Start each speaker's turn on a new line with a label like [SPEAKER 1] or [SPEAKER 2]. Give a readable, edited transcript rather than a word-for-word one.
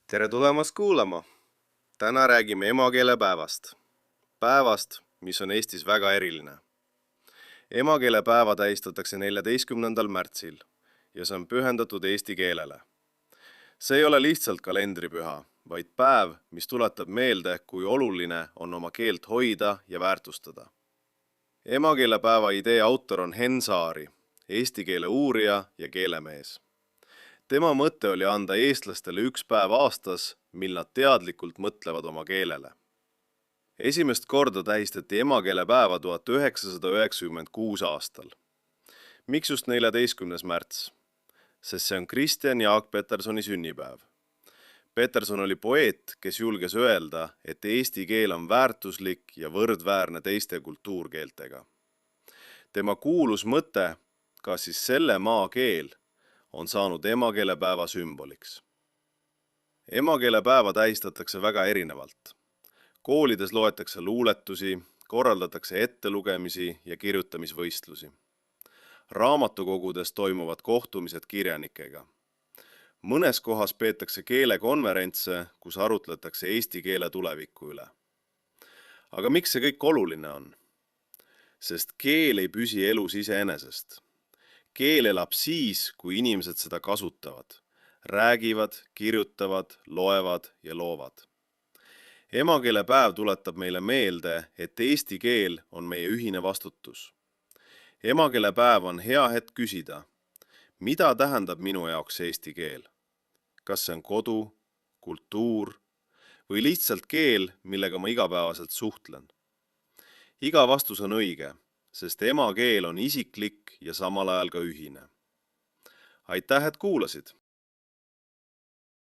[SPEAKER 1] Tere tulemast kuulama! Täna räägime emakeelepäevast. Päevast, mis on Eestis väga eriline. Emakeelepäeva tähistatakse 14. märtsil ja see on pühendatud eesti keelele. See ei ole lihtsalt kalendripüha, vaid päev, mis tuletab meelde, kui oluline on oma keelt hoida ja väärtustada. Emakeelepäeva idee autor on Henn Saari, eesti keele uurija ja keelemees. Tema mõte oli anda eestlastele üks päev aastas, mil nad teadlikult mõtlevad oma keelele. Esimest korda tähistati emakeelepäeva 1996 aastal. Miks just 14. märts? Sest see on Kristjan Jaak Petersoni sünnipäev. Peterson oli poeet, kes julges öelda, et eesti keel on väärtuslik ja võrdväärne teiste kultuurkeeltega. Tema kuulus mõte, kas siis selle maa keel, on saanud emakeelepäeva sümboliks. Emakeelepäeva tähistatakse väga erinevalt. Koolides loetakse luuletusi, korraldatakse ettelugemisi ja kirjutamisvõistlusi. Raamatukogudes toimuvad kohtumised kirjanikega. Mõnes kohas peetakse keelekonverentse, kus arutletakse eesti keele tuleviku üle. Aga miks see kõik oluline on? Sest keel ei püsi elus iseenesest. Keel elab siis, kui inimesed seda kasutavad, räägivad, kirjutavad, loevad ja loovad. Emakeelepäev tuletab meile meelde, et eesti keel on meie ühine vastutus. Emakeelepäev on hea hetk küsida, mida tähendab minu jaoks eesti keel? Kas see on kodu, kultuur või lihtsalt keel, millega ma igapäevaselt suhtlen? Iga vastus on õige, sest emakeel on isiklik ja samal ajal ka ühine. Aitäh, et kuulasid!